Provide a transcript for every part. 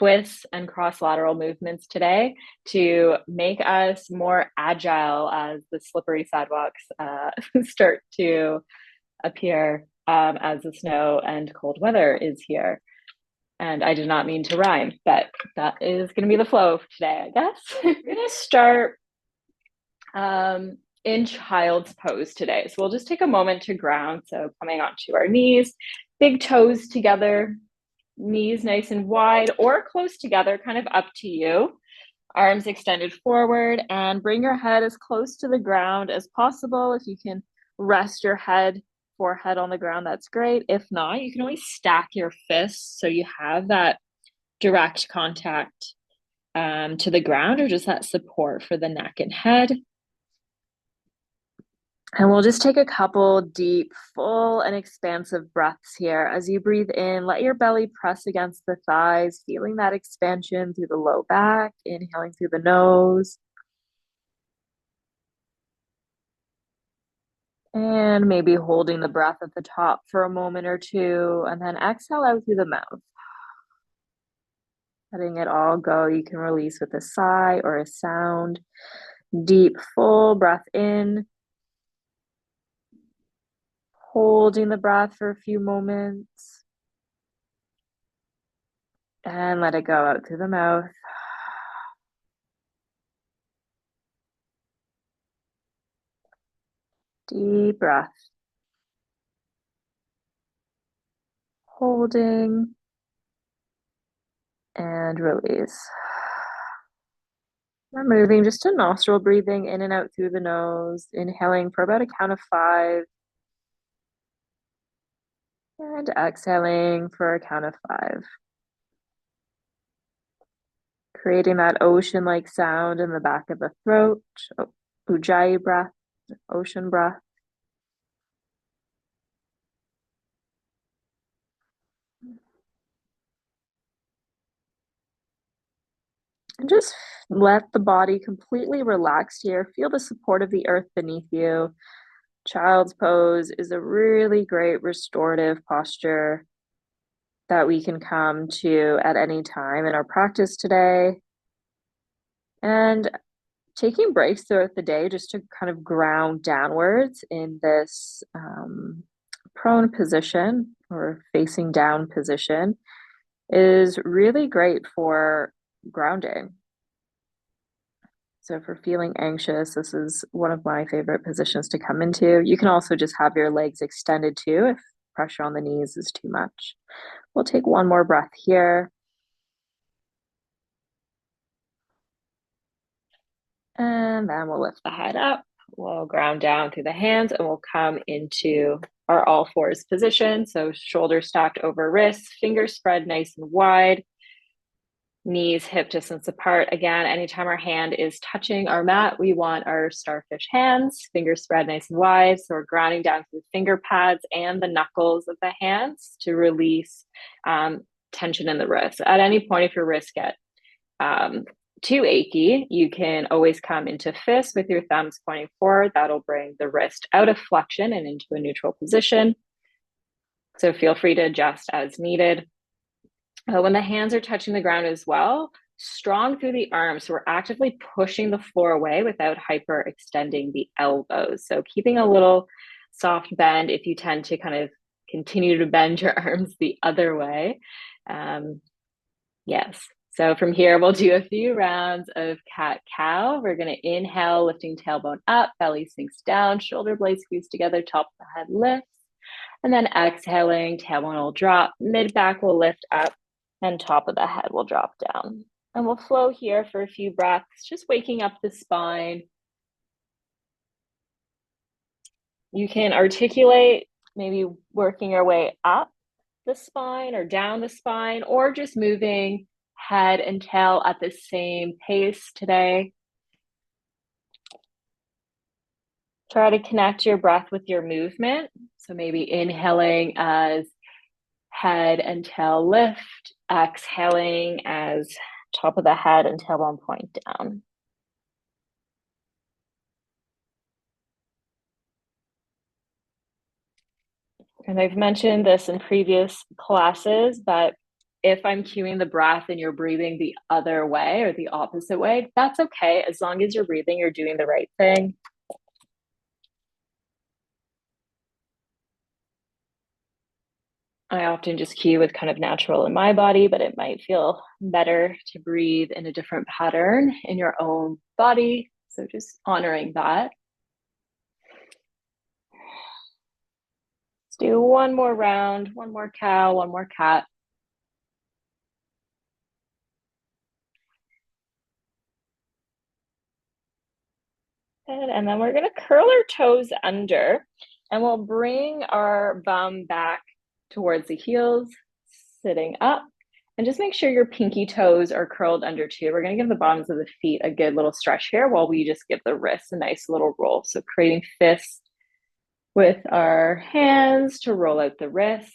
twists and cross-lateral movements today to make us more agile as the slippery sidewalks start to appear as the snow and cold weather is here. And I did not mean to rhyme, but that is going to be the flow of today, I guess. We're going to start in child's pose today. So we'll just take a moment to ground. So coming onto our knees, big toes together, knees nice and wide or close together, kind of up to you. Arms extended forward, and bring your head as close to the ground as possible. If you can rest your forehead on the ground, that's great. If not, you can always stack your fists so you have that direct contact to the ground, or just that support for the neck and head. And we'll just take a couple deep, full and expansive breaths here. As you breathe in, let your belly press against the thighs, feeling that expansion through the low back, inhaling through the nose. And maybe holding the breath at the top for a moment or two, and then exhale out through the mouth. Letting it all go, you can release with a sigh or a sound. Deep, full breath in. Holding the breath for a few moments. And let it go out through the mouth. Deep breath. Holding. And release. We're moving just to nostril breathing in and out through the nose. Inhaling for about a count of 5. And exhaling for a count of 5. Creating that ocean-like sound in the back of the throat. Ujjayi breath, ocean breath. And just let the body completely relax here. Feel the support of the earth beneath you. Child's pose is a really great restorative posture that we can come to at any time in our practice today. And taking breaks throughout the day just to kind of ground downwards in this prone position or facing down position is really great for grounding. So if we're feeling anxious, this is one of my favorite positions to come into. You can also just have your legs extended too if pressure on the knees is too much. We'll take one more breath here. And then we'll lift the head up. We'll ground down through the hands, and we'll come into our all fours position. So shoulders stacked over wrists, fingers spread nice and wide. Knees hip distance apart. Again, anytime our hand is touching our mat, we want our starfish hands, fingers spread nice and wide. So we're grounding down to the finger pads and the knuckles of the hands to release tension in the wrists. At any point, if your wrists get too achy, you can always come into fist with your thumbs pointing forward. That'll bring the wrist out of flexion and into a neutral position. So feel free to adjust as needed. When the hands are touching the ground as well, strong through the arms. So we're actively pushing the floor away without hyperextending the elbows. So keeping a little soft bend if you tend to kind of continue to bend your arms the other way. Yes. So from here, we'll do a few rounds of cat-cow. We're going to inhale, lifting tailbone up, belly sinks down, shoulder blades squeeze together, top of the head lifts. And then exhaling, tailbone will drop, mid-back will lift up, and top of the head will drop down. And we'll flow here for a few breaths, just waking up the spine. You can articulate, maybe working your way up the spine or down the spine, or just moving head and tail at the same pace today. Try to connect your breath with your movement. So maybe inhaling as head and tail lift, exhaling as top of the head and tailbone point down. And I've mentioned this in previous classes, but if I'm cueing the breath and you're breathing the other way or the opposite way, that's okay. As long as you're breathing, you're doing the right thing. I often just cue with kind of natural in my body, but it might feel better to breathe in a different pattern in your own body. So just honoring that. Let's do one more round, one more cow, one more cat. Good. And then we're going to curl our toes under and we'll bring our bum back towards the heels, sitting up. And just make sure your pinky toes are curled under too. We're going to give the bottoms of the feet a good little stretch here while we just give the wrists a nice little roll. So creating fists with our hands to roll out the wrists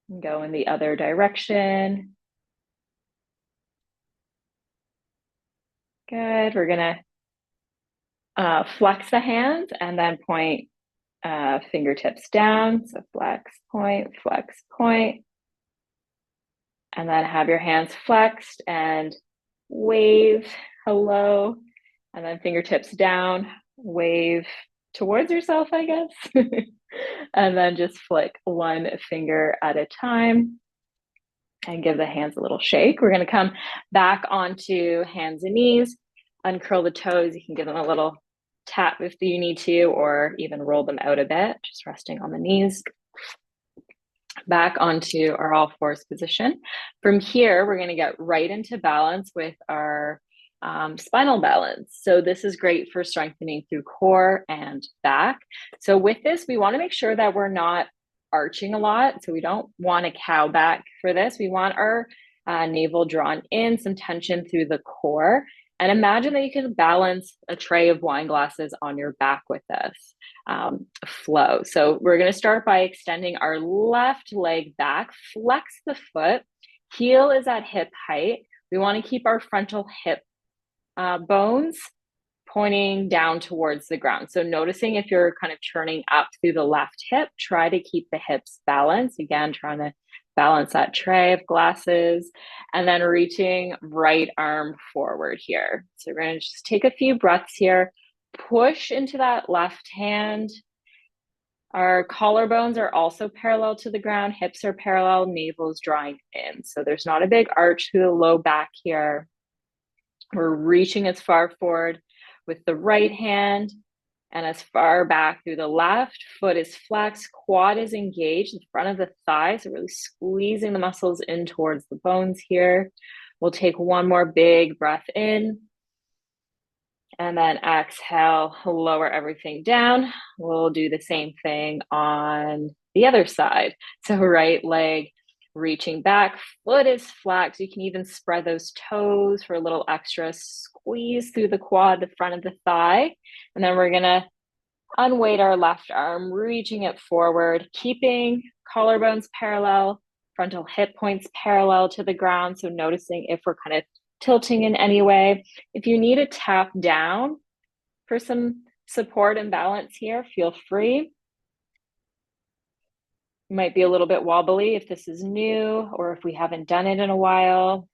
and go in the other direction. Good. We're going to flex the hands and then point fingertips down. So flex, point, and then have your hands flexed and wave hello, and then fingertips down, wave towards yourself, I guess. And then just flick one finger at a time and give the hands a little shake. We're going to come back onto hands and knees, uncurl the toes. You can give them a little tap if you need to, or even roll them out a bit, just resting on the knees. Back onto our all fours position. From here, we're going to get right into balance with our spinal balance. So this is great for strengthening through core and back. So with this, we want to make sure that we're not arching a lot. So we don't want a cow back for this. We want our navel drawn in, some tension through the core. And imagine that you can balance a tray of wine glasses on your back with this flow. So we're going to start by extending our left leg back, flex the foot, heel is at hip height. We want to keep our frontal hip bones pointing down towards the ground. So noticing if you're kind of turning up through the left hip, try to keep the hips balanced. Again, trying to balance that tray of glasses, and then reaching right arm forward here. So we're going to just take a few breaths here, push into that left hand. Our collarbones are also parallel to the ground, hips are parallel, navel is drawing in. So there's not a big arch through the low back here. We're reaching as far forward with the right hand and as far back through the left. Foot is flexed, quad is engaged, the front of the thigh, so really squeezing the muscles in towards the bones here. We'll take one more big breath in, and then exhale, lower everything down. We'll do the same thing on the other side. So right leg reaching back, foot is flexed. You can even spread those toes for a little extra squeeze through the quad, the front of the thigh. And then we're gonna unweight our left arm, reaching it forward, keeping collarbones parallel, frontal hip points parallel to the ground. So noticing if we're kind of tilting in any way. If you need a tap down for some support and balance here, feel free. It might be a little bit wobbly if this is new or if we haven't done it in a while.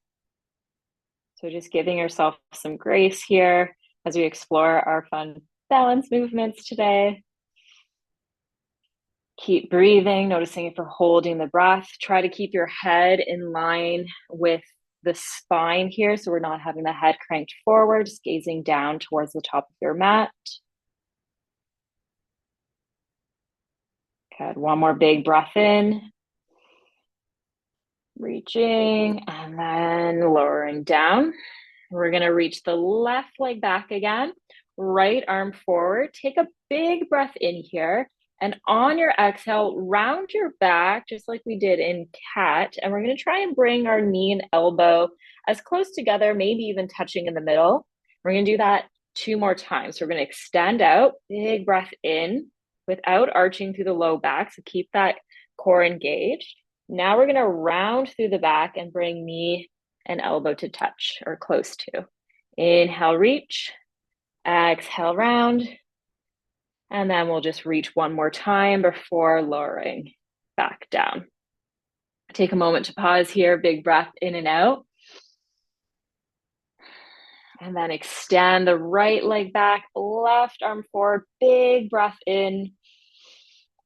So just giving yourself some grace here as we explore our fun balance movements today. Keep breathing, noticing if you're holding the breath. Try to keep your head in line with the spine here, so we're not having the head cranked forward, just gazing down towards the top of your mat. Good. One more big breath in. Reaching and then lowering down. We're going to reach the left leg back again, right arm forward. Take a big breath in here. And on your exhale, round your back, just like we did in cat. And we're going to try and bring our knee and elbow as close together, maybe even touching in the middle. We're going to do that 2 more times. So we're going to extend out, big breath in without arching through the low back. So keep that core engaged. Now we're going to round through the back and bring knee and elbow to touch or close to. Inhale, reach. Exhale, round. And then we'll just reach one more time before lowering back down. Take a moment to pause here, big breath in and out. And then extend the right leg back, left arm forward, big breath in.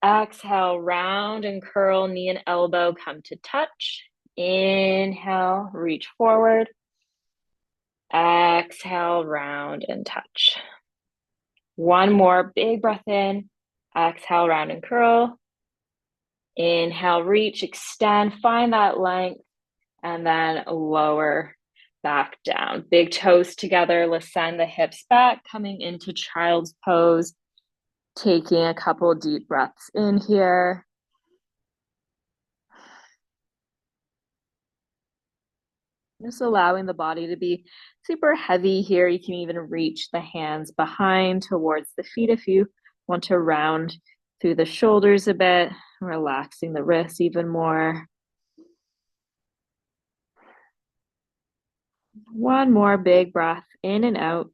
Exhale, round and curl, knee and elbow come to touch. Inhale, reach forward. Exhale, round and touch. One more, big breath in. Exhale, round and curl. Inhale, reach, extend, find that length, and then lower back down. Big toes together, let's send the hips back, coming into child's pose. Taking a couple deep breaths in here. Just allowing the body to be super heavy here. You can even reach the hands behind towards the feet if you want to round through the shoulders a bit, relaxing the wrists even more. One more big breath in and out.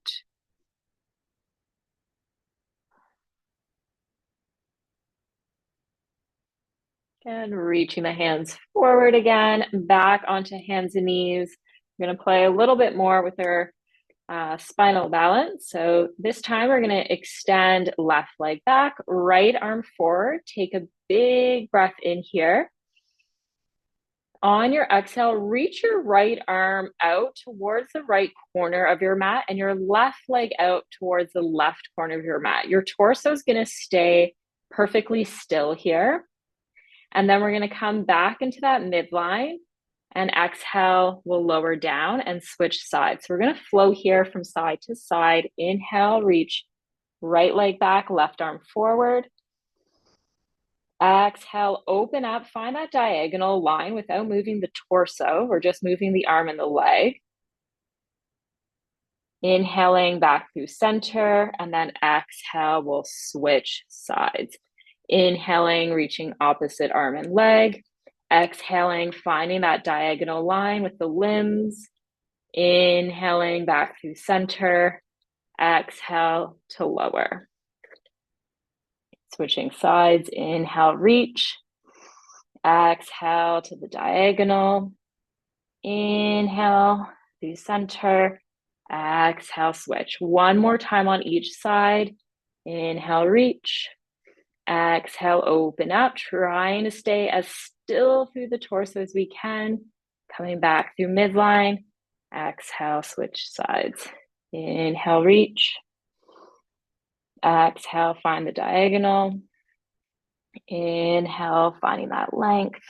And reaching the hands forward again, back onto hands and knees. We're going to play a little bit more with our spinal balance. So this time we're going to extend left leg back, right arm forward. Take a big breath in here. On your exhale, reach your right arm out towards the right corner of your mat and your left leg out towards the left corner of your mat. Your torso is going to stay perfectly still here. And then we're going to come back into that midline, and exhale, we'll lower down and switch sides. So we're going to flow here from side to side. Inhale, reach right leg back, left arm forward. Exhale, open up, find that diagonal line without moving the torso. We're just moving the arm and the leg. Inhaling back through center, and then exhale, we'll switch sides. Inhaling, reaching opposite arm and leg. Exhaling, finding that diagonal line with the limbs. Inhaling back through center. Exhale to lower. Switching sides. Inhale, reach. Exhale to the diagonal. Inhale through center. Exhale, switch. One more time on each side. Inhale, reach. Exhale, open up, trying to stay as still through the torso as we can. Coming back through midline. Exhale, switch sides. Inhale, reach. Exhale, find the diagonal. Inhale, finding that length.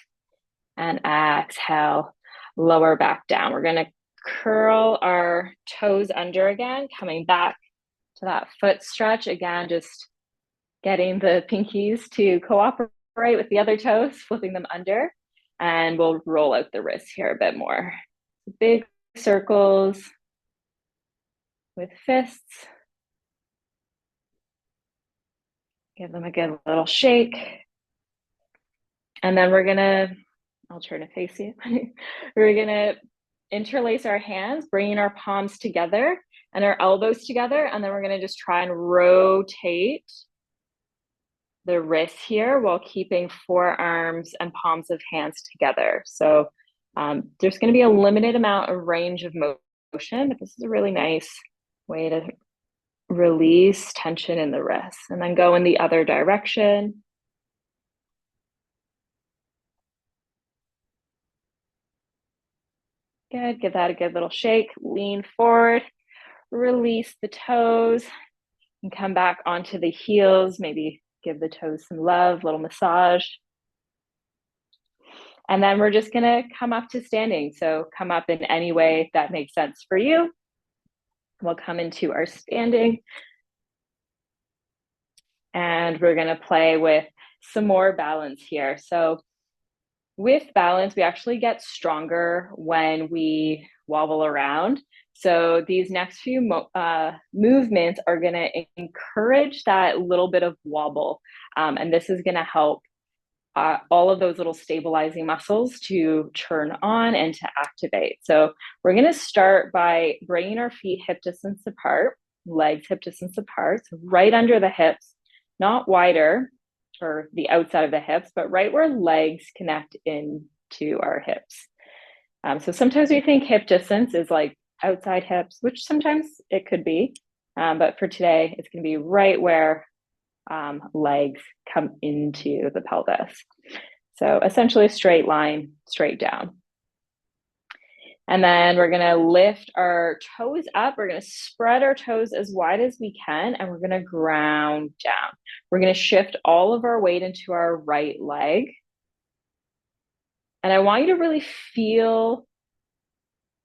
And exhale, lower back down. We're going to curl our toes under again, coming back to that foot stretch. Again, just getting the pinkies to cooperate with the other toes, flipping them under, and we'll roll out the wrists here a bit more. Big circles with fists. Give them a good little shake. And then we're gonna, I'll turn to face you. We're gonna interlace our hands, bringing our palms together and our elbows together. And then we're gonna just try and rotate the wrists here while keeping forearms and palms of hands together. So there's going to be a limited amount of range of motion, but this is a really nice way to release tension in the wrists. And then go in the other direction. Good, give that a good little shake. Lean forward, release the toes, and come back onto the heels. Maybe give the toes some love, little massage. And then we're just gonna come up to standing. So come up in any way that makes sense for you. We'll come into our standing. And we're gonna play with some more balance here. So with balance, we actually get stronger when we wobble around. So these next few movements are gonna encourage that little bit of wobble. And this is gonna help all of those little stabilizing muscles to turn on and to activate. So we're going to start by bringing our feet hip distance apart, legs hip distance apart, so right under the hips, not wider or the outside of the hips, but right where legs connect in to our hips. So sometimes we think hip distance is like outside hips, which sometimes it could be. But for today, it's going to be right where legs come into the pelvis. So essentially a straight line, straight down. And then we're going to lift our toes up. We're going to spread our toes as wide as we can, and we're going to ground down. We're going to shift all of our weight into our right leg. And I want you to really feel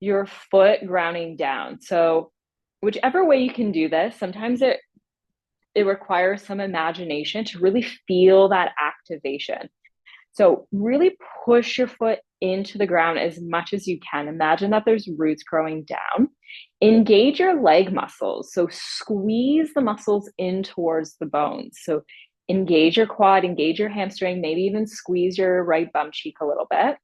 your foot grounding down. So whichever way you can do this, sometimes it requires some imagination to really feel that activation. So really push your foot into the ground as much as you can. Imagine that there's roots growing down. Engage your leg muscles. So squeeze the muscles in towards the bones. So engage your quad, engage your hamstring, maybe even squeeze your right bum cheek a little bit.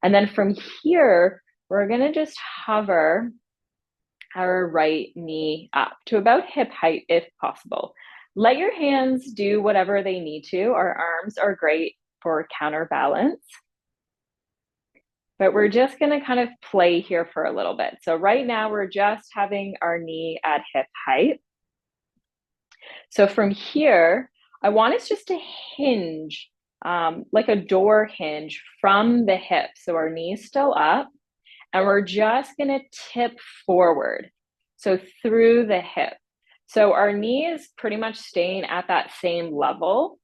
And then from here, we're going to just hover our right knee up to about hip height if possible. Let your hands do whatever they need to. Our arms are great for counterbalance. But we're just going to kind of play here for a little bit. So right now we're just having our knee at hip height. So from here, I want us just to hinge like a door hinge from the hip. So our knee is still up, and we're just going to tip forward. So through the hip. So our knee is pretty much staying at that same level,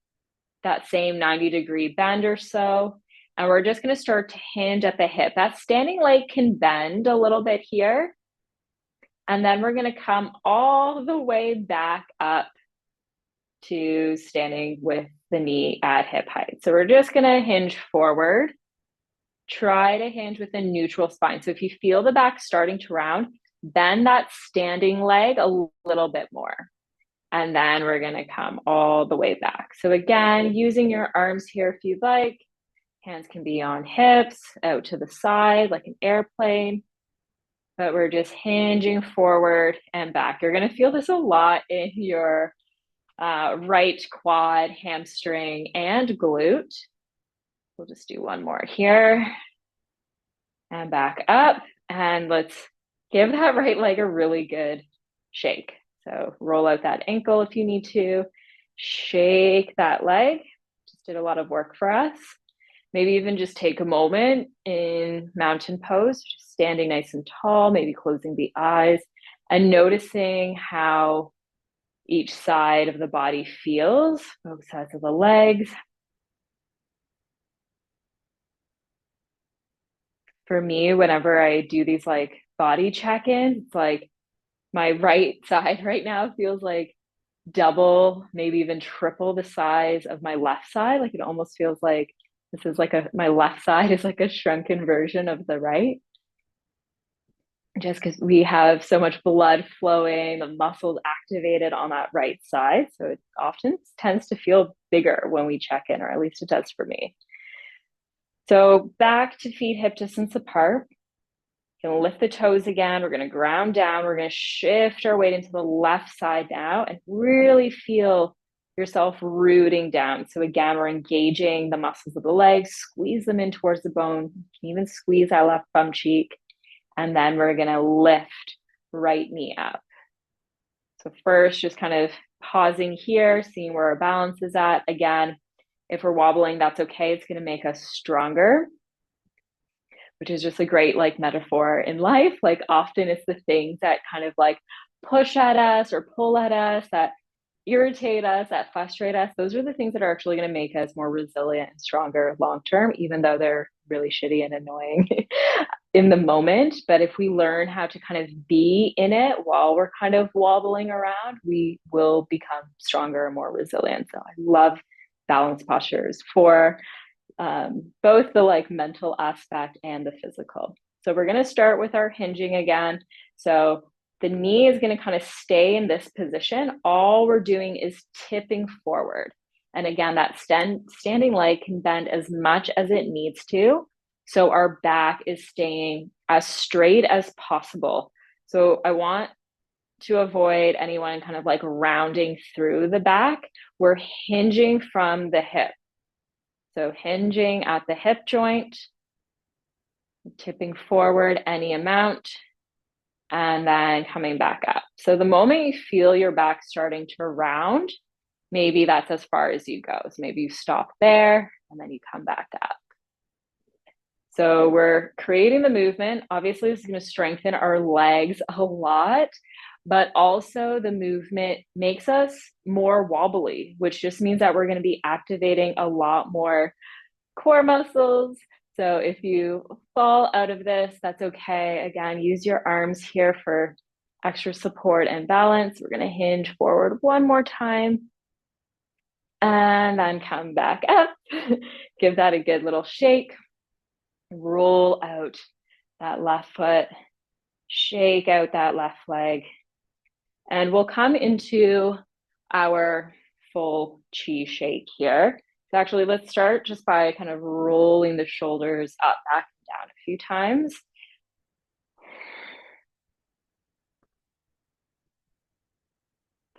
that same 90-degree bend or so. And we're just going to start to hinge at the hip. That standing leg can bend a little bit here. And then we're going to come all the way back up to standing with the knee at hip height. So we're just going to hinge forward. Try to hinge with a neutral spine. So if you feel the back starting to round, bend that standing leg a little bit more. And then we're going to come all the way back. So again, using your arms here if you'd like. Hands can be on hips, out to the side like an airplane. But we're just hinging forward and back. You're going to feel this a lot in your right quad, hamstring, and glute. We'll just do one more here. And back up. And let's give that right leg a really good shake. So roll out that ankle if you need to. Shake that leg. Just did a lot of work for us. Maybe even just take a moment in mountain pose, just standing nice and tall, maybe closing the eyes and noticing how each side of the body feels, both sides of the legs. For me, whenever I do these like body check-ins, it's like my right side right now feels like double, maybe even triple the size of my left side. Like it almost feels like this is like my left side is like a shrunken version of the right. Just because we have so much blood flowing, the muscles activated on that right side. So it often tends to feel bigger when we check in, or at least it does for me. So back to feet hip distance apart. Gonna lift the toes again. We're gonna ground down. We're gonna shift our weight into the left side now and really feel yourself rooting down. So again, we're engaging the muscles of the legs, squeeze them in towards the bone. You can even squeeze that left bum cheek. And then we're gonna lift right knee up. So first, just kind of pausing here, seeing where our balance is at. Again, if we're wobbling, that's okay. It's gonna make us stronger, which is just a great like metaphor in life. Like often it's the things that kind of like push at us or pull at us, that irritate us, that frustrate us. Those are the things that are actually going to make us more resilient and stronger long term, even though they're really shitty and annoying in the moment. But if we learn how to kind of be in it while we're kind of wobbling around, we will become stronger and more resilient. So I love balance postures for both the like mental aspect and the physical. So we're going to start with our hinging again. So the knee is going to kind of stay in this position. All we're doing is tipping forward. And again, that standing leg can bend as much as it needs to. So our back is staying as straight as possible. So I want to avoid anyone kind of like rounding through the back. We're hinging from the hip. So hinging at the hip joint, Tipping forward any amount, and then coming back up. So the moment you feel your back starting to round, maybe that's as far as you go. So maybe you stop there and then you come back up. So we're creating the movement. Obviously, this is going to strengthen our legs a lot, but also the movement makes us more wobbly, which just means that we're going to be activating a lot more core muscles. So if you fall out of this, that's okay. Again, use your arms here for extra support and balance. We're going to hinge forward one more time and then come back up. Give that a good little shake. Roll out that left foot, shake out that left leg, and we'll come into our full chi shake here. So actually, let's start just by kind of rolling the shoulders up, back, and down a few times.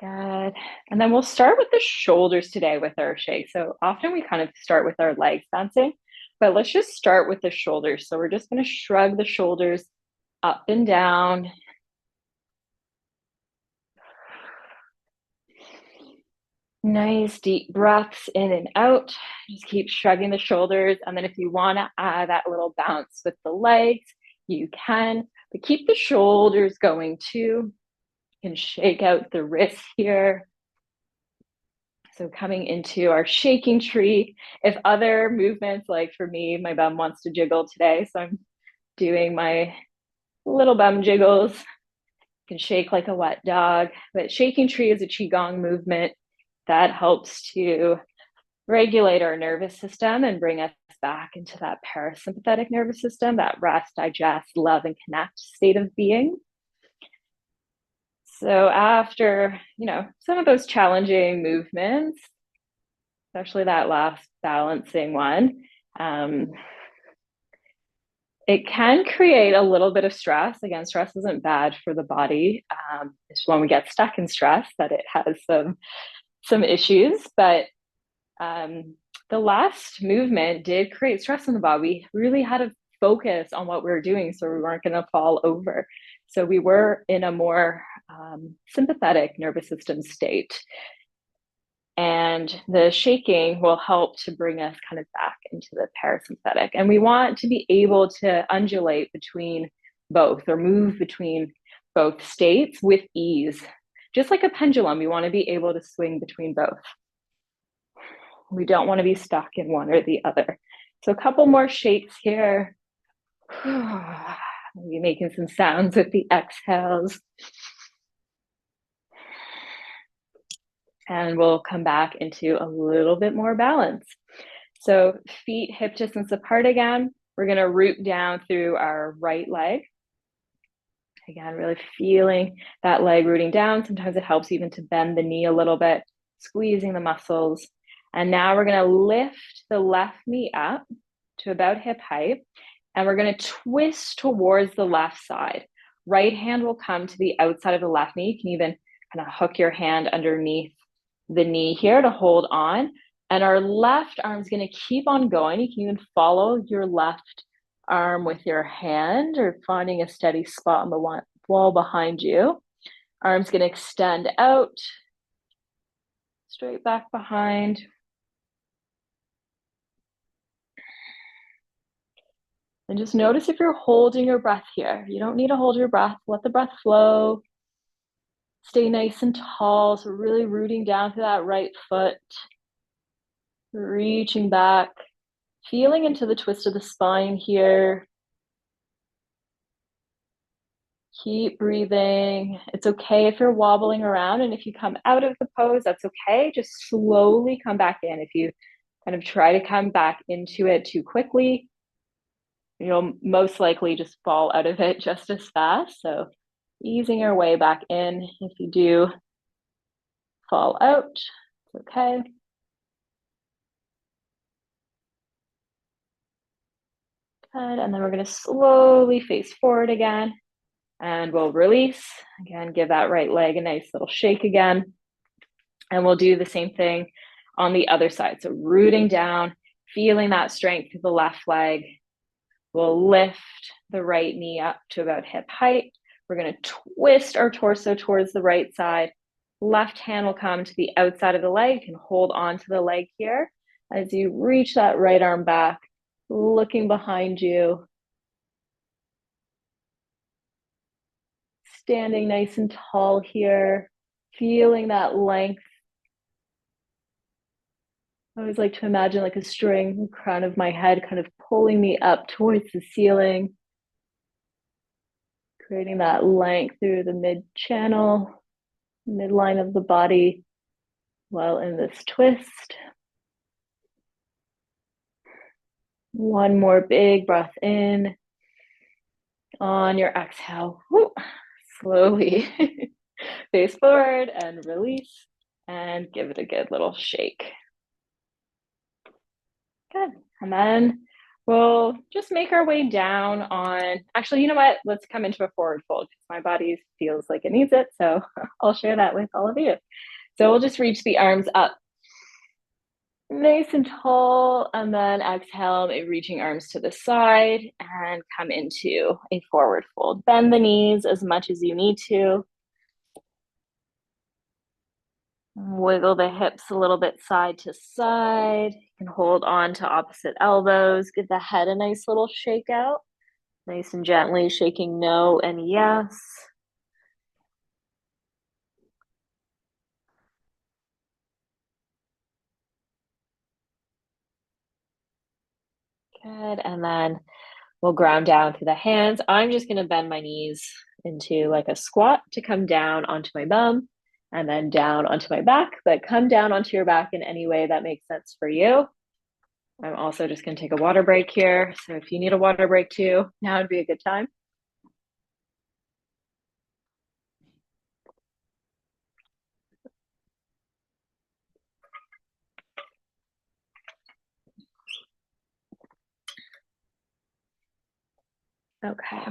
Good. And then we'll start with the shoulders today with our shake. So often we kind of start with our legs bouncing, but let's just start with the shoulders. So we're just going to shrug the shoulders up and down. Nice deep breaths in and out. Just keep shrugging the shoulders. And then if you want to add that little bounce with the legs, you can, but keep the shoulders going too. You can shake out the wrists here. So coming into our shaking tree. If other movements, like for me, my bum wants to jiggle today, so I'm doing my little bum jiggles. You can shake like a wet dog, but shaking tree is a qigong movement that helps to regulate our nervous system and bring us back into that parasympathetic nervous system, that rest, digest, love, and connect state of being. So after, some of those challenging movements, especially that last balancing one, it can create a little bit of stress. Again, stress isn't bad for the body. It's when we get stuck in stress that it has some issues, but the last movement did create stress in the body. We really had to focus on what we were doing so we weren't going to fall over. So we were in a more sympathetic nervous system state. And the shaking will help to bring us kind of back into the parasympathetic. And we want to be able to undulate between both or move between both states with ease. Just like a pendulum, you want to be able to swing between both. We don't want to be stuck in one or the other. So a couple more shakes here. Maybe making some sounds with the exhales. And we'll come back into a little bit more balance. So feet hip distance apart again. We're going to root down through our right leg. Again, really feeling that leg rooting down. Sometimes it helps even to bend the knee a little bit, squeezing the muscles. And now we're going to lift the left knee up to about hip height. And we're going to twist towards the left side. Right hand will come to the outside of the left knee. You can even kind of hook your hand underneath the knee here to hold on. And our left arm is going to keep on going. You can even follow your left arm with your hand or finding a steady spot on the wall behind you. Arm's going to extend out, straight back behind. And just notice if you're holding your breath here. You don't need to hold your breath. Let the breath flow. Stay nice and tall. So really rooting down to that right foot. Reaching back. Feeling into the twist of the spine here. Keep breathing. It's okay if you're wobbling around, and if you come out of the pose, that's okay. Just slowly come back in. If you kind of try to come back into it too quickly, you'll most likely just fall out of it just as fast. So easing your way back in. If you do fall out, it's okay. Good. And then we're going to slowly face forward again. And we'll release. Again, give that right leg a nice little shake again. And we'll do the same thing on the other side. So rooting down, feeling that strength through the left leg. We'll lift the right knee up to about hip height. We're going to twist our torso towards the right side. Left hand will come to the outside of the leg. You can hold on to the leg here as you reach that right arm back, looking behind you. Standing nice and tall here, feeling that length. I always like to imagine like a string in the crown of my head kind of pulling me up towards the ceiling, creating that length through the mid-channel, midline of the body while in this twist. One more big breath in. On your exhale, whoo, slowly face forward and release, and give it a good little shake. Good. And then we'll just make our way down on, actually, you know what? Let's come into a forward fold because my body feels like it needs it. So I'll share that with all of you. So we'll just reach the arms up nice and tall, and then exhale, reaching arms to the side and come into a forward fold. Bend the knees as much as you need to. Wiggle the hips a little bit side to side. You can hold on to opposite elbows. Give the head a nice little shake out. Nice and gently shaking no and yes. Good. And then we'll ground down through the hands. I'm just going to bend my knees into like a squat to come down onto my bum and then down onto my back, but come down onto your back in any way that makes sense for you. I'm also just going to take a water break here. So if you need a water break too, now would be a good time. Okay.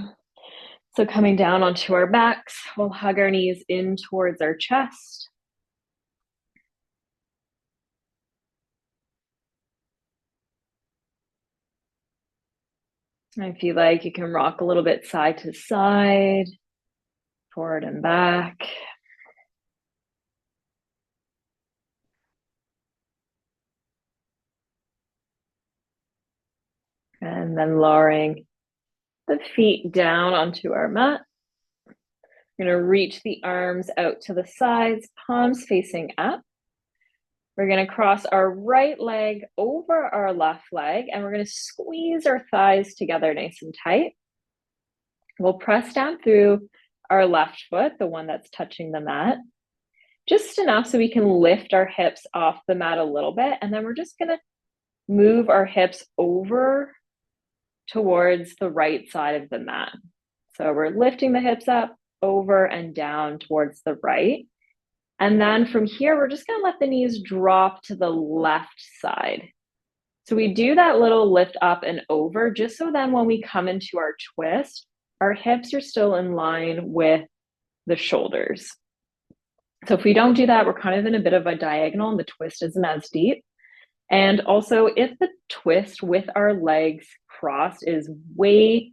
So coming down onto our backs, we'll hug our knees in towards our chest. And if you like, you can rock a little bit side to side, forward and back. And then lowering the feet down onto our mat. We're going to reach the arms out to the sides, palms facing up. We're going to cross our right leg over our left leg, and we're going to squeeze our thighs together nice and tight. We'll press down through our left foot, the one that's touching the mat, just enough so we can lift our hips off the mat a little bit. And then we're just going to move our hips over towards the right side of the mat. So we're lifting the hips up, over and down towards the right. And then from here, we're just going to let the knees drop to the left side. So we do that little lift up and over just so then when we come into our twist, our hips are still in line with the shoulders. So if we don't do that, we're kind of in a bit of a diagonal and the twist isn't as deep. And also if the twist with our legs crossed is way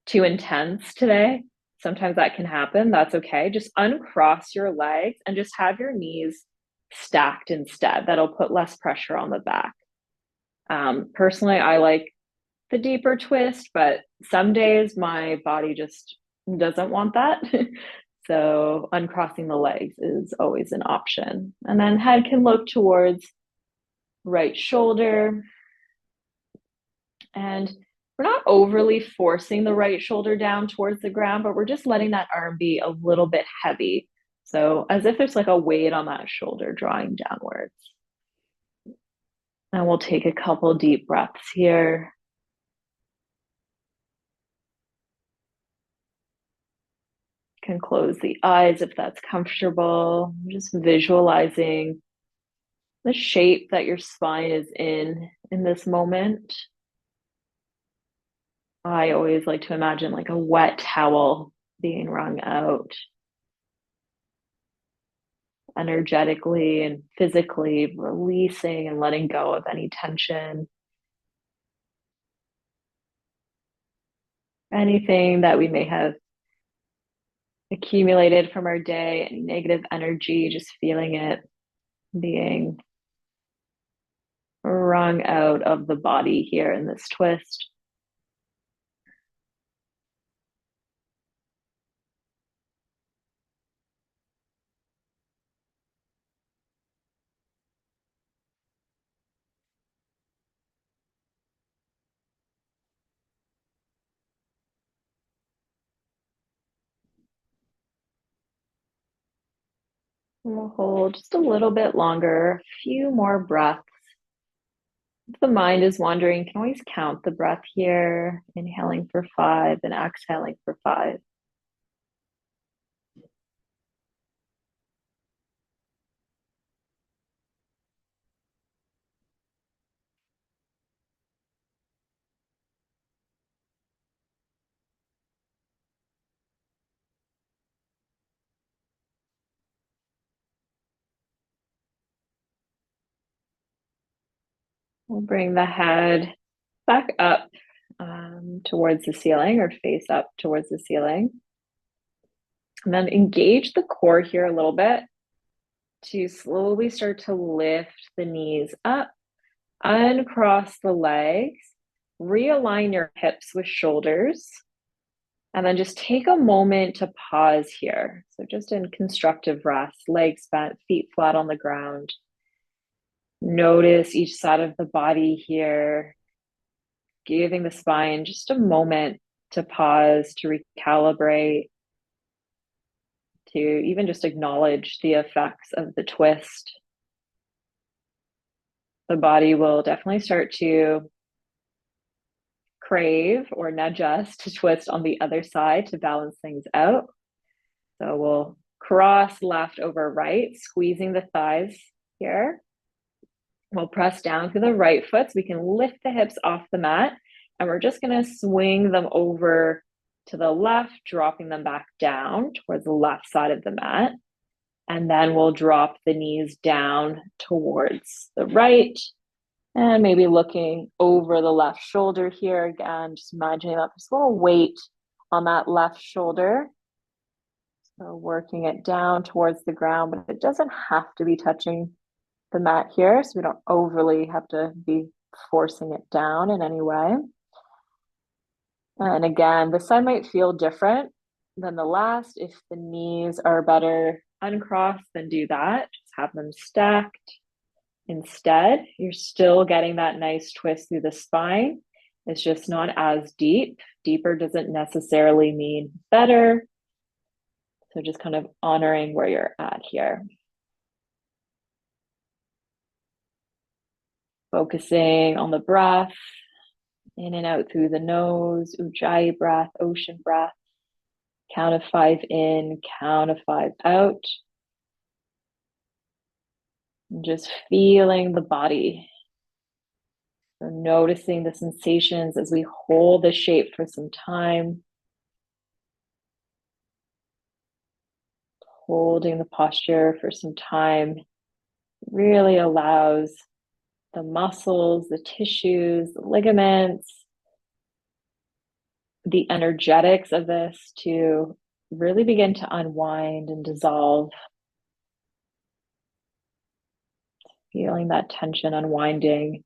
too intense today, sometimes that can happen. That's okay. Just uncross your legs and just have your knees stacked instead. That'll put less pressure on the back. Personally, I like the deeper twist, but some days my body just doesn't want that. So uncrossing the legs is always an option. And then head can look towards right shoulder. And we're not overly forcing the right shoulder down towards the ground, but we're just letting that arm be a little bit heavy. So as if there's like a weight on that shoulder drawing downwards. And we'll take a couple deep breaths here. Can close the eyes if that's comfortable. Just visualizing the shape that your spine is in this moment. I always like to imagine like a wet towel being wrung out energetically and physically, releasing and letting go of any tension. Anything that we may have accumulated from our day, any negative energy, just feeling it being wrung out of the body here in this twist. We'll hold just a little bit longer, a few more breaths. If the mind is wandering, you can always count the breath here, inhaling for 5 and exhaling for 5. We'll bring the head back up towards the ceiling or face up towards the ceiling. And then engage the core here a little bit to slowly start to lift the knees up, uncross the legs, realign your hips with shoulders, and then just take a moment to pause here. So just in constructive rest, legs bent, feet flat on the ground. Notice each side of the body here, giving the spine just a moment to pause, to recalibrate, to even just acknowledge the effects of the twist. The body will definitely start to crave or nudge us to twist on the other side to balance things out. So we'll cross left over right, squeezing the thighs here. We'll press down through the right foot so we can lift the hips off the mat. And we're just going to swing them over to the left, dropping them back down towards the left side of the mat. And then we'll drop the knees down towards the right. And maybe looking over the left shoulder here again, just imagining that there's a little weight on that left shoulder. So working it down towards the ground, but it doesn't have to be touching the mat here. So we don't overly have to be forcing it down in any way. And again, this side might feel different than the last. If the knees are better uncrossed, then do that. Just have them stacked. Instead, you're still getting that nice twist through the spine. It's just not as deep. Deeper doesn't necessarily mean better. So just kind of honoring where you're at here. Focusing on the breath, in and out through the nose, ujjayi breath, ocean breath. Count of 5 in, count of 5 out. And just feeling the body. So noticing the sensations as we hold the shape for some time. Holding the posture for some time really allows the muscles, the tissues, the ligaments, the energetics of this to really begin to unwind and dissolve. Feeling that tension unwinding.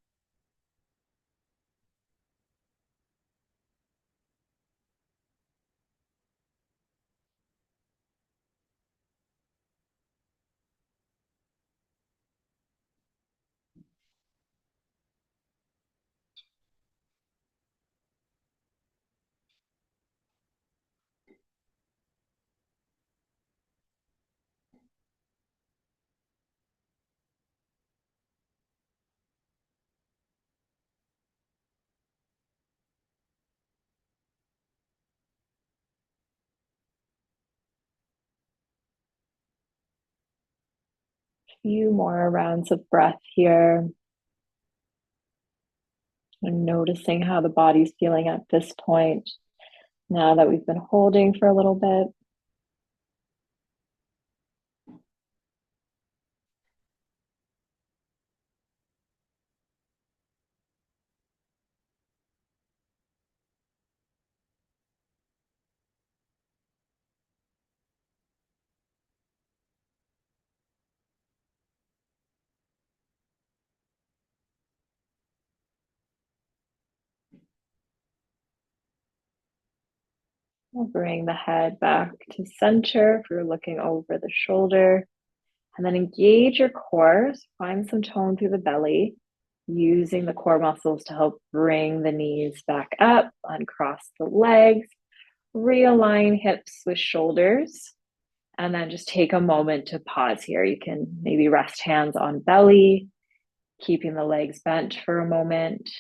Few more rounds of breath here. And noticing how the body's feeling at this point, now that we've been holding for a little bit. We'll bring the head back to center if you're looking over the shoulder. And then engage your core. So find some tone through the belly, using the core muscles to help bring the knees back up, uncross the legs, realign hips with shoulders. And then just take a moment to pause here. You can maybe rest hands on belly, keeping the legs bent for a moment.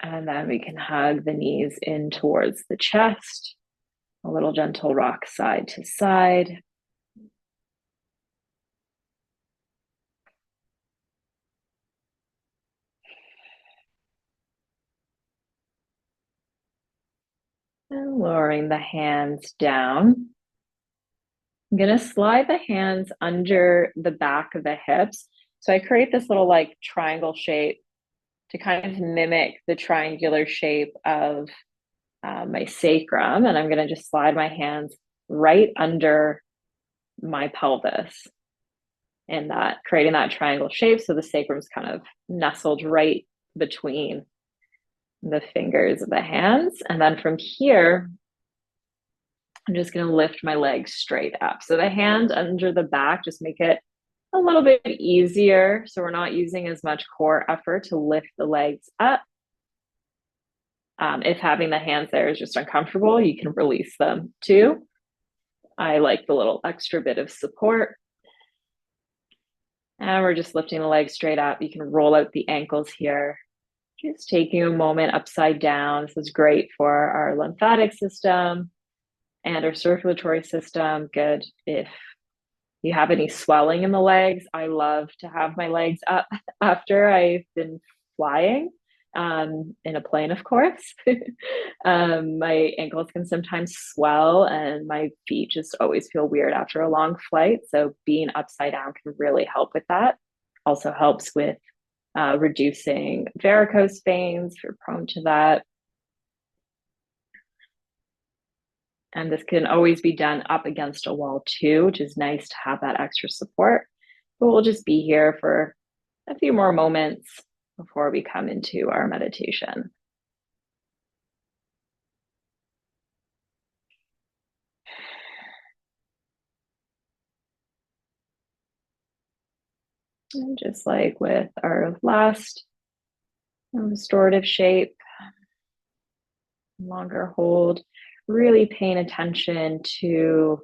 And then we can hug the knees in towards the chest. A little gentle rock side to side. And lowering the hands down. I'm going to slide the hands under the back of the hips. So I create this little like triangle shape to kind of mimic the triangular shape of my sacrum. And I'm going to just slide my hands right under my pelvis in that, creating that triangle shape. So the sacrum's kind of nestled right between the fingers of the hands. And then from here, I'm just going to lift my legs straight up. So the hand under the back, just make it a little bit easier. So we're not using as much core effort to lift the legs up. If having the hands there is just uncomfortable, you can release them too. I like the little extra bit of support. And we're just lifting the legs straight up. You can roll out the ankles here. Just taking a moment upside down. This is great for our lymphatic system and our circulatory system. Good if you have any swelling in the legs. I love to have my legs up after I've been flying, in a plane, of course. My ankles can sometimes swell and my feet just always feel weird after a long flight. So being upside down can really help with that. Also helps with reducing varicose veins if you're prone to that. And this can always be done up against a wall too, which is nice to have that extra support. But we'll just be here for a few more moments before we come into our meditation. And just like with our last restorative shape, longer hold, really paying attention to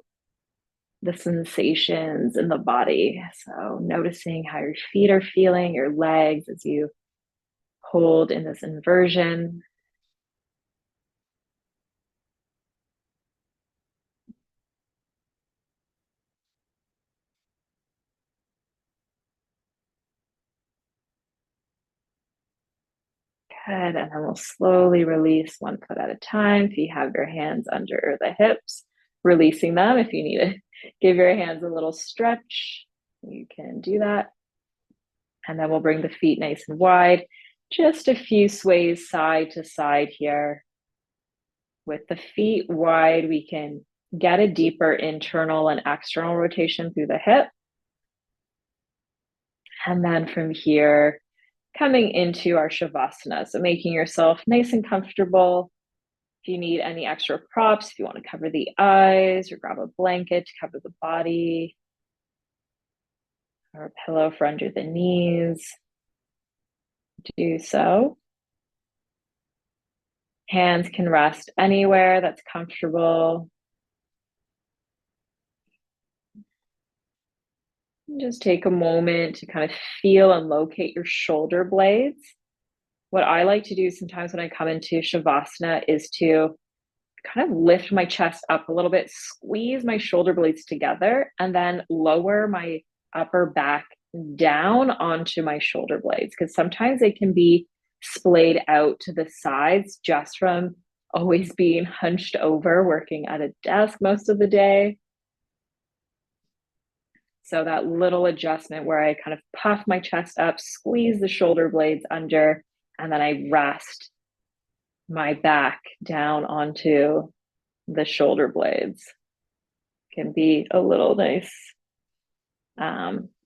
the sensations in the body. So noticing how your feet are feeling, your legs as you hold in this inversion. Good. And then we'll slowly release one foot at a time. If you have your hands under the hips, releasing them. If you need to give your hands a little stretch, you can do that. And then we'll bring the feet nice and wide. Just a few sways side to side here. With the feet wide, we can get a deeper internal and external rotation through the hip. And then from here, coming into our Shavasana. So making yourself nice and comfortable. If you need any extra props, if you want to cover the eyes or grab a blanket to cover the body, or a pillow for under the knees, do so. Hands can rest anywhere that's comfortable. Just take a moment to kind of feel and locate your shoulder blades. What I like to do sometimes when I come into Shavasana is to kind of lift my chest up a little bit, squeeze my shoulder blades together, and then lower my upper back down onto my shoulder blades. Because sometimes they can be splayed out to the sides just from always being hunched over, working at a desk most of the day. So that little adjustment where I kind of puff my chest up, squeeze the shoulder blades under, and then I rest my back down onto the shoulder blades. Can be a little nice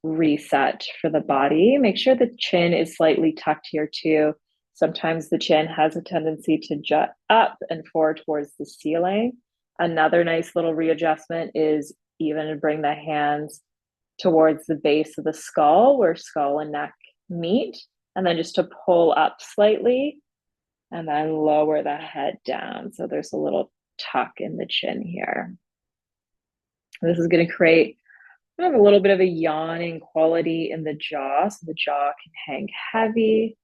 reset for the body. Make sure the chin is slightly tucked here too, Sometimes the chin has a tendency to jut up and forward towards the ceiling. Another nice little readjustment is even to bring the hands towards the base of the skull where skull and neck meet, and then just to pull up slightly and then lower the head down. So there's a little tuck in the chin here. This is going to create kind of a little bit of a yawning quality in the jaw, so the jaw can hang heavy.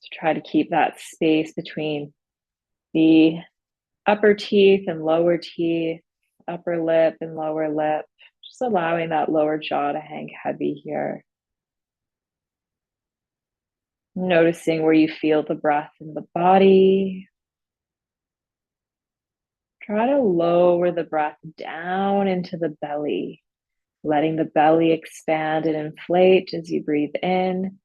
So try to keep that space between the upper teeth and lower teeth, upper lip and lower lip, just allowing that lower jaw to hang heavy here. Noticing where you feel the breath in the body. Try to lower the breath down into the belly, letting the belly expand and inflate as you breathe in.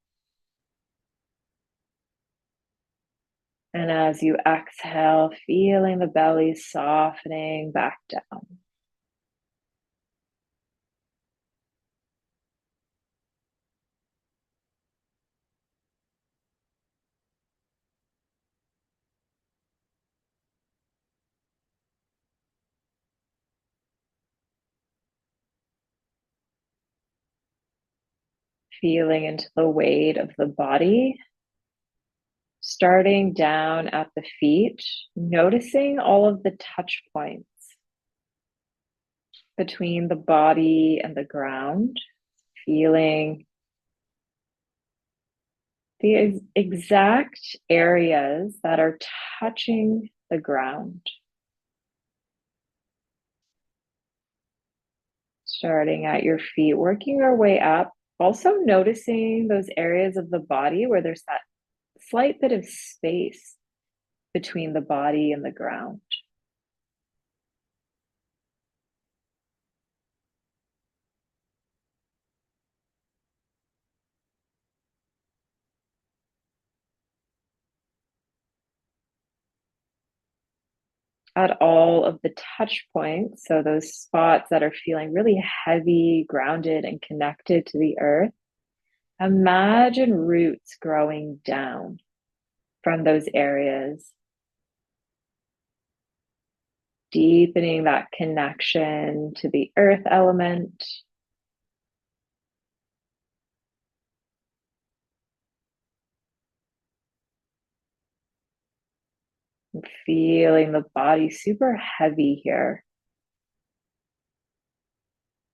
And as you exhale, feeling the belly softening back down. Feeling into the weight of the body. Starting down at the feet, noticing all of the touch points between the body and the ground, feeling the exact areas that are touching the ground. Starting at your feet, working our way up, also noticing those areas of the body where there's that slight bit of space between the body and the ground. At all of the touch points, so those spots that are feeling really heavy, grounded, and connected to the earth, imagine roots growing down from those areas, deepening that connection to the earth element. And feeling the body super heavy here,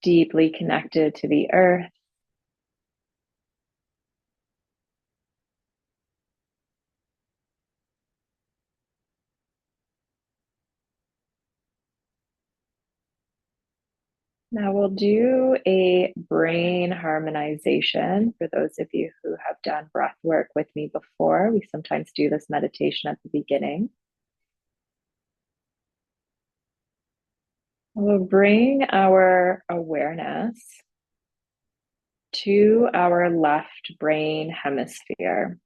deeply connected to the earth. Now we'll do a brain harmonization. For those of you who have done breath work with me before, we sometimes do this meditation at the beginning. We'll bring our awareness to our left brain hemisphere,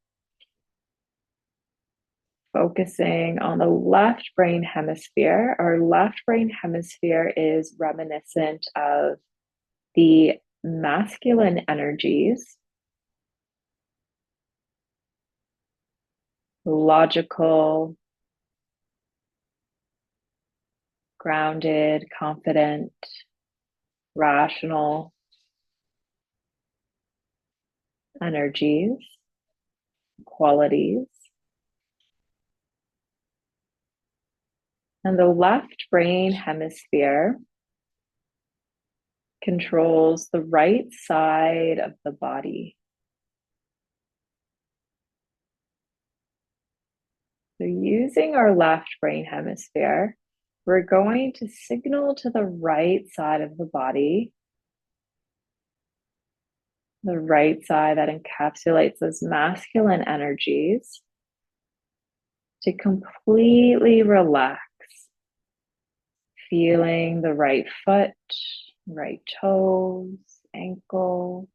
focusing on the left brain hemisphere. Our left brain hemisphere is reminiscent of the masculine energies, logical, grounded, confident, rational energies, qualities. And the left brain hemisphere controls the right side of the body. So using our left brain hemisphere, we're going to signal to the right side of the body, the right side that encapsulates those masculine energies, to completely relax, feeling the right foot, right toes, ankle,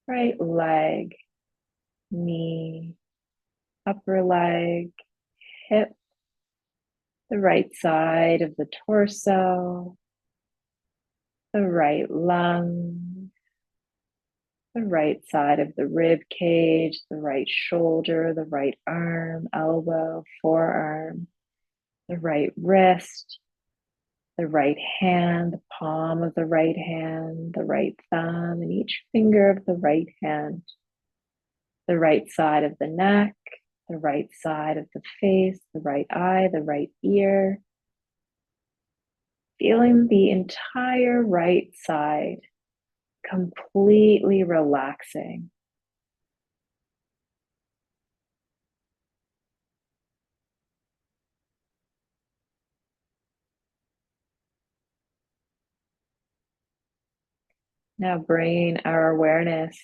right leg, knee, upper leg, hip, the right side of the torso, the right lung, the right side of the rib cage, the right shoulder, the right arm, elbow, forearm, the right wrist, the right hand, the palm of the right hand, the right thumb, and each finger of the right hand, the right side of the neck, the right side of the face, the right eye, the right ear, feeling the entire right side completely relaxing. Now bring our awareness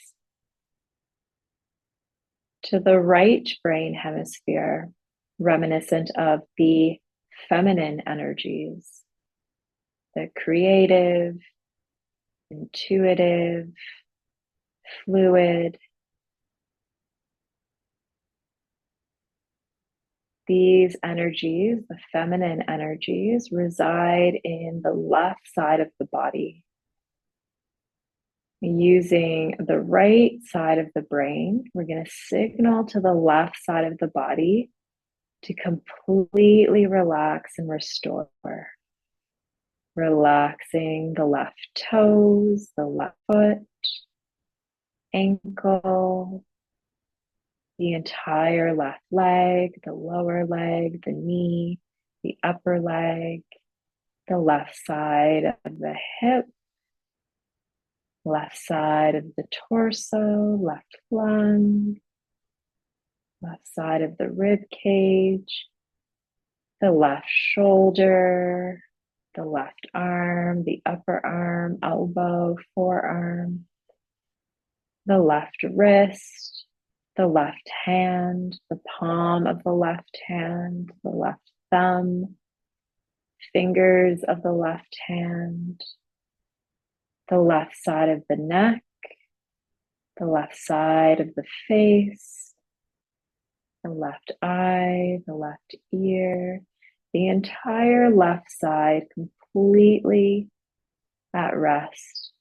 to the right brain hemisphere, reminiscent of the feminine energies, the creative, intuitive, fluid. These energies, the feminine energies, reside in the left side of the body. Using the right side of the brain, we're going to signal to the left side of the body to completely relax and restore. Relaxing the left toes, the left foot, ankle, the entire left leg, the lower leg, the knee, the upper leg, the left side of the hip, left side of the torso, left lung, left side of the rib cage, the left shoulder, the left arm, the upper arm, elbow, forearm, the left wrist, the left hand, the palm of the left hand, the left thumb, fingers of the left hand, the left side of the neck, the left side of the face, the left eye, the left ear, the entire left side completely at rest,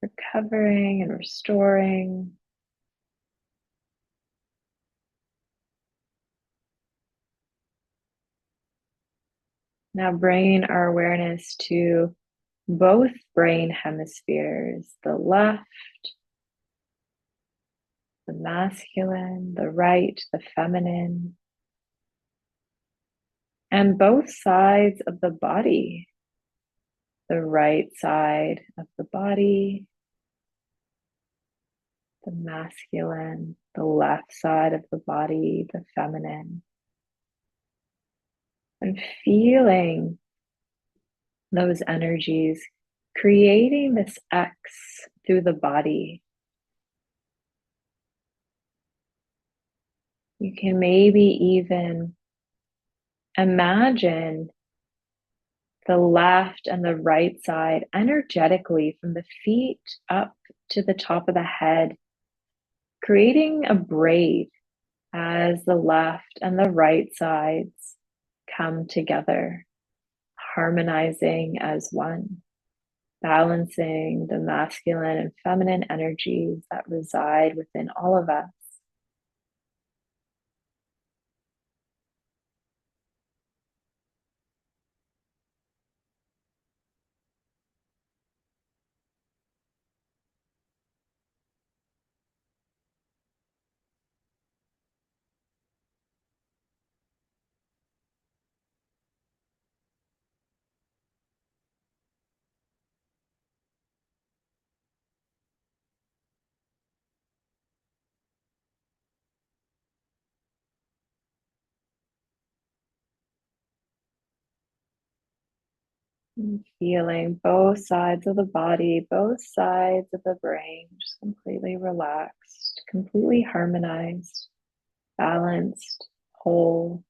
recovering and restoring. Now bringing our awareness to both brain hemispheres, the left, the masculine, the right, the feminine, and both sides of the body, the right side of the body, the masculine, the left side of the body, the feminine, and feeling those energies creating this X through the body. You can maybe even imagine the left and the right side energetically from the feet up to the top of the head, creating a braid as the left and the right sides come together, harmonizing as one, balancing the masculine and feminine energies that reside within all of us. And feeling both sides of the body, both sides of the brain, just completely relaxed, completely harmonized, balanced, whole.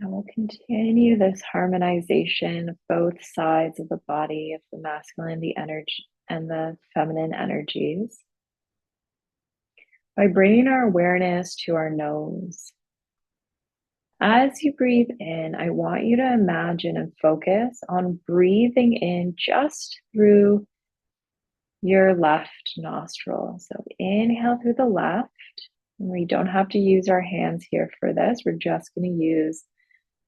And we'll continue this harmonization of both sides of the body, of the masculine, the energy, and the feminine energies, by bringing our awareness to our nose. As you breathe in, I want you to imagine and focus on breathing in just through your left nostril. So inhale through the left. And we don't have to use our hands here for this. We're just going to use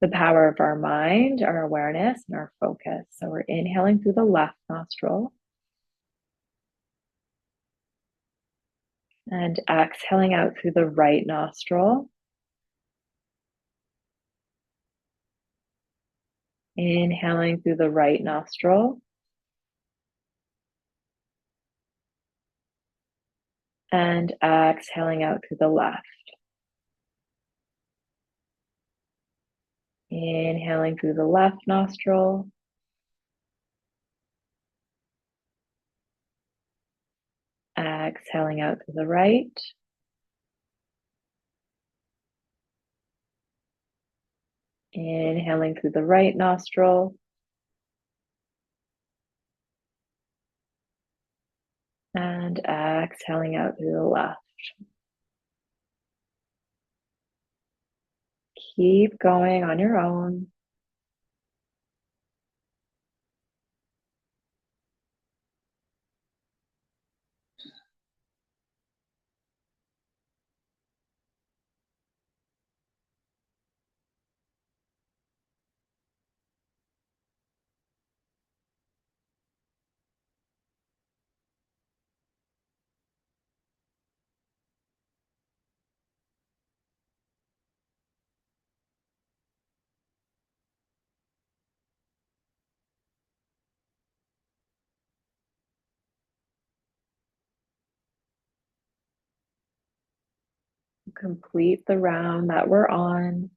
the power of our mind, our awareness, and our focus. So we're inhaling through the left nostril and exhaling out through the right nostril. Inhaling through the right nostril and exhaling out through the left. Inhaling through the left nostril exhaling out through the right. Inhaling through the right nostril. And exhaling out through the left. Keep going on your own. Complete the round that we're on.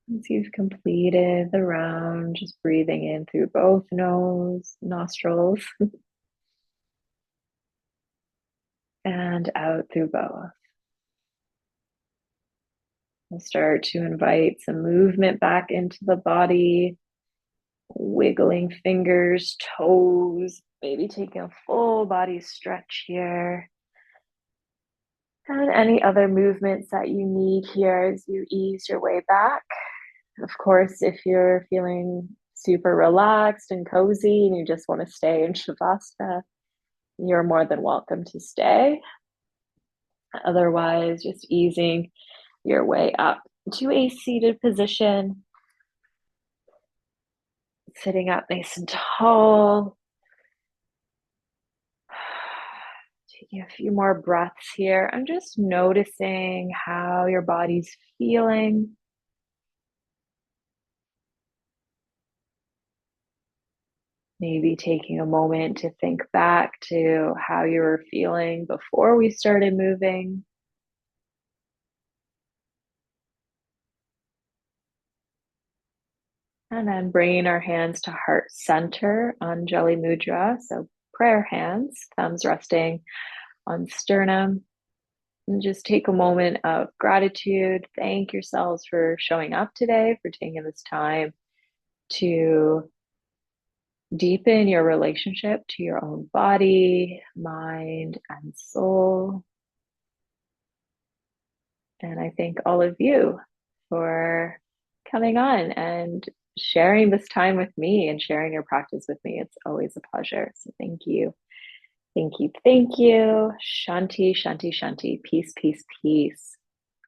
Once you've completed the round, just breathing in through both nostrils and out through both. We'll start to invite some movement back into the body, wiggling fingers, toes, maybe taking a full body stretch here. And any other movements that you need here as you ease your way back. Of course, if you're feeling super relaxed and cozy and you just want to stay in Shavasana, you're more than welcome to stay. Otherwise, just easing your way up to a seated position, sitting up nice and tall. Taking a few more breaths here. I'm just noticing how your body's feeling. Maybe taking a moment to think back to how you were feeling before we started moving. And then bringing our hands to heart center, Anjali Mudra. So prayer hands, thumbs resting on sternum. And just take a moment of gratitude. Thank yourselves for showing up today, for taking this time to deepen your relationship to your own body, mind, and soul. And I thank all of you for coming on and sharing this time with me and sharing your practice with me. It's always a pleasure. So thank you. Thank you. Thank you. Shanti, Shanti, Shanti. Peace, peace, peace.